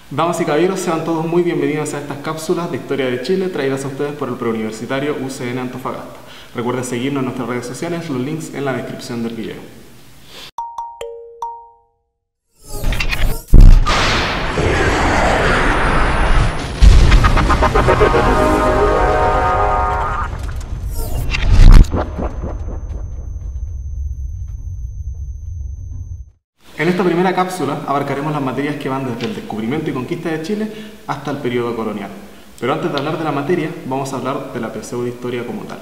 Damas y caballeros, sean todos muy bienvenidos a estas cápsulas de Historia de Chile traídas a ustedes por el Preuniversitario UCN Antofagasta. Recuerden seguirnos en nuestras redes sociales, los links en la descripción del video. En esta primera cápsula abarcaremos las materias que van desde el descubrimiento y conquista de Chile hasta el periodo colonial. Pero antes de hablar de la materia, vamos a hablar de la PSU de Historia como tal.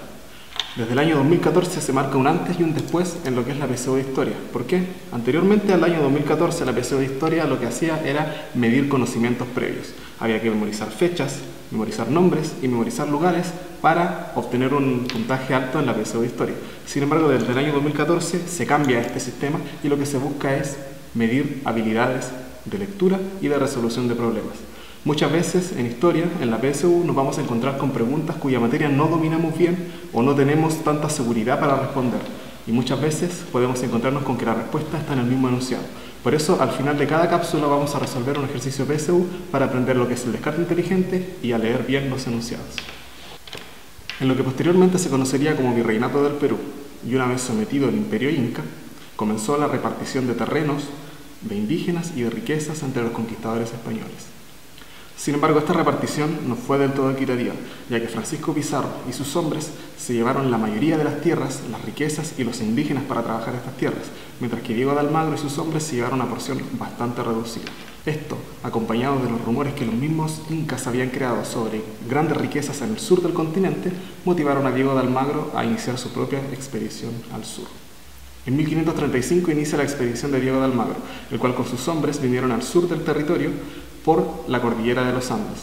Desde el año 2014 se marca un antes y un después en lo que es la PSU de Historia. ¿Por qué? Anteriormente al año 2014 la PSU de Historia lo que hacía era medir conocimientos previos. Había que memorizar fechas, memorizar nombres y memorizar lugares para obtener un puntaje alto en la PSU de Historia. Sin embargo, desde el año 2014 se cambia este sistema y lo que se busca es medir habilidades de lectura y de resolución de problemas. Muchas veces en historia, en la PSU, nos vamos a encontrar con preguntas cuya materia no dominamos bien o no tenemos tanta seguridad para responder. Y muchas veces podemos encontrarnos con que la respuesta está en el mismo enunciado. Por eso, al final de cada cápsula vamos a resolver un ejercicio PSU para aprender lo que es el descarte inteligente y a leer bien los enunciados. En lo que posteriormente se conocería como Virreinato del Perú, y una vez sometido el Imperio Inca, comenzó la repartición de terrenos, de indígenas y de riquezas entre los conquistadores españoles. Sin embargo, esta repartición no fue del todo equitativa, ya que Francisco Pizarro y sus hombres se llevaron la mayoría de las tierras, las riquezas y los indígenas para trabajar estas tierras, mientras que Diego de Almagro y sus hombres se llevaron una porción bastante reducida. Esto, acompañado de los rumores que los mismos incas habían creado sobre grandes riquezas en el sur del continente, motivaron a Diego de Almagro a iniciar su propia expedición al sur. En 1535 inicia la expedición de Diego de Almagro, el cual con sus hombres vinieron al sur del territorio por la cordillera de los Andes.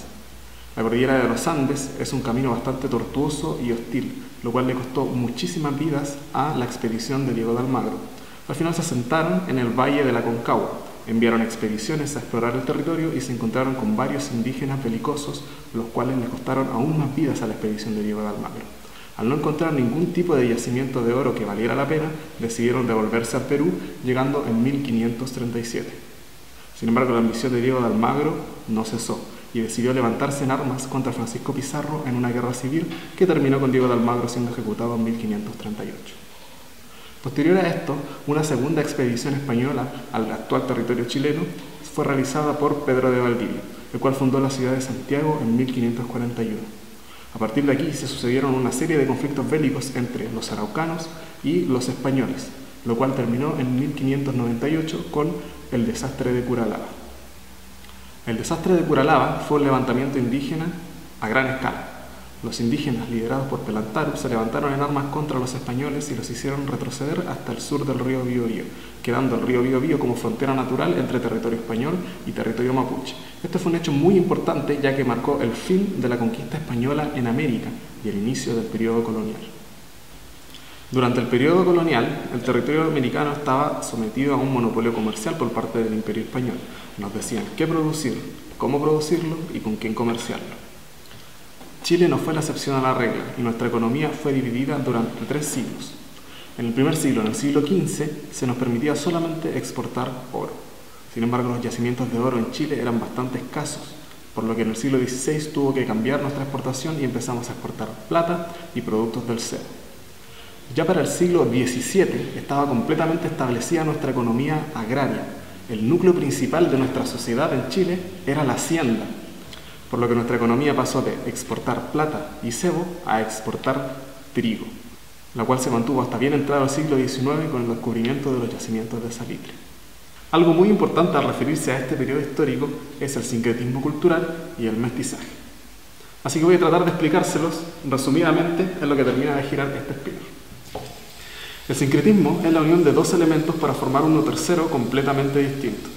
La cordillera de los Andes es un camino bastante tortuoso y hostil, lo cual le costó muchísimas vidas a la expedición de Diego de Almagro. Al final se asentaron en el valle de la Concagua, enviaron expediciones a explorar el territorio y se encontraron con varios indígenas belicosos, los cuales les costaron aún más vidas a la expedición de Diego de Almagro. Al no encontrar ningún tipo de yacimiento de oro que valiera la pena, decidieron devolverse al Perú, llegando en 1537. Sin embargo, la ambición de Diego de Almagro no cesó y decidió levantarse en armas contra Francisco Pizarro en una guerra civil que terminó con Diego de Almagro siendo ejecutado en 1538. Posterior a esto, una segunda expedición española al actual territorio chileno fue realizada por Pedro de Valdivia, el cual fundó la ciudad de Santiago en 1541. A partir de aquí se sucedieron una serie de conflictos bélicos entre los araucanos y los españoles, lo cual terminó en 1598 con el desastre de Curalaba. El desastre de Curalaba fue un levantamiento indígena a gran escala. Los indígenas, liderados por Pelantaro, se levantaron en armas contra los españoles y los hicieron retroceder hasta el sur del río Biobío, quedando el río Biobío como frontera natural entre territorio español y territorio mapuche. Este fue un hecho muy importante ya que marcó el fin de la conquista española en América y el inicio del periodo colonial. Durante el periodo colonial, el territorio americano estaba sometido a un monopolio comercial por parte del Imperio Español. Nos decían qué producir, cómo producirlo y con quién comerciarlo. Chile no fue la excepción a la regla y nuestra economía fue dividida durante 3 siglos. En el primer siglo, en el siglo XV, se nos permitía solamente exportar oro. Sin embargo, los yacimientos de oro en Chile eran bastante escasos, por lo que en el siglo XVI tuvo que cambiar nuestra exportación y empezamos a exportar plata y productos del cedro. Ya para el siglo XVII estaba completamente establecida nuestra economía agraria. El núcleo principal de nuestra sociedad en Chile era la hacienda, por lo que nuestra economía pasó de exportar plata y cebo a exportar trigo, la cual se mantuvo hasta bien entrado el siglo XIX con el descubrimiento de los yacimientos de salitre. Algo muy importante al referirse a este periodo histórico es el sincretismo cultural y el mestizaje. Así que voy a tratar de explicárselos resumidamente en lo que termina de girar este spinner. El sincretismo es la unión de dos elementos para formar uno tercero completamente distinto.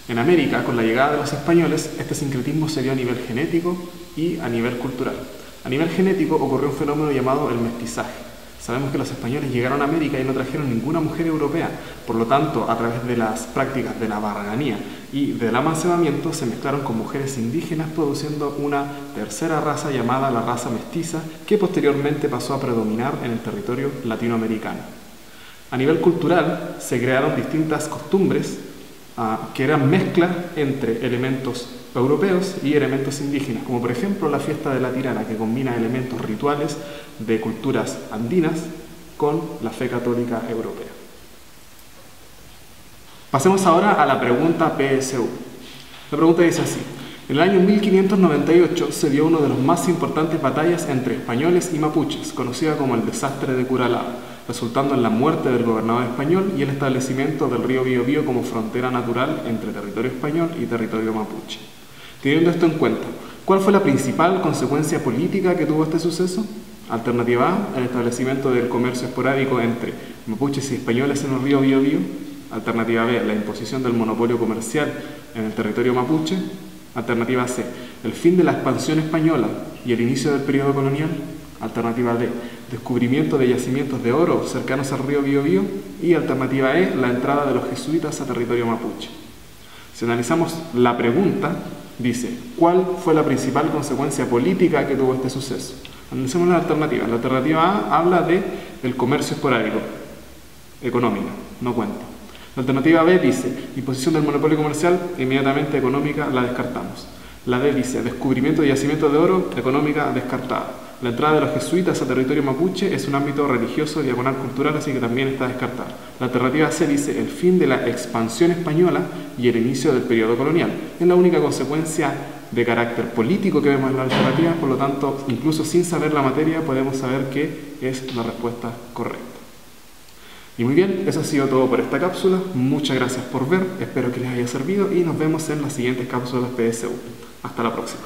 En América, con la llegada de los españoles, este sincretismo se dio a nivel genético y a nivel cultural. A nivel genético ocurrió un fenómeno llamado el mestizaje. Sabemos que los españoles llegaron a América y no trajeron ninguna mujer europea, por lo tanto, a través de las prácticas de la barganía y del amancebamiento se mezclaron con mujeres indígenas, produciendo una tercera raza llamada la raza mestiza, que posteriormente pasó a predominar en el territorio latinoamericano. A nivel cultural, se crearon distintas costumbres que eran mezclas entre elementos europeos y elementos indígenas, como por ejemplo la fiesta de la Tirana, que combina elementos rituales de culturas andinas con la fe católica europea. Pasemos ahora a la pregunta PSU. La pregunta dice así: en el año 1598 se dio uno de los más importantes batallas entre españoles y mapuches, conocida como el desastre de Curalaba, resultando en la muerte del gobernador español y el establecimiento del río Biobío como frontera natural entre territorio español y territorio mapuche. Teniendo esto en cuenta, ¿cuál fue la principal consecuencia política que tuvo este suceso? Alternativa A, el establecimiento del comercio esporádico entre mapuches y españoles en el río Biobío. Alternativa B, la imposición del monopolio comercial en el territorio mapuche. Alternativa C, el fin de la expansión española y el inicio del periodo colonial. Alternativa D, descubrimiento de yacimientos de oro cercanos al río Biobío. Y alternativa E, la entrada de los jesuitas a territorio mapuche. Si analizamos la pregunta, dice: ¿cuál fue la principal consecuencia política que tuvo este suceso? Analicemos las alternativas. La alternativa A habla del comercio esporádico, económica, no cuenta. La alternativa B dice imposición del monopolio comercial, inmediatamente económica, la descartamos. La D dice descubrimiento de yacimientos de oro, económica, descartada. La entrada de los jesuitas a territorio mapuche es un ámbito religioso, diagonal cultural, así que también está descartada. La alternativa C dice el fin de la expansión española y el inicio del periodo colonial. Es la única consecuencia de carácter político que vemos en la alternativa, por lo tanto, incluso sin saber la materia, podemos saber que es la respuesta correcta. Y muy bien, eso ha sido todo por esta cápsula. Muchas gracias por ver, espero que les haya servido y nos vemos en las siguientes cápsulas PSU. Hasta la próxima.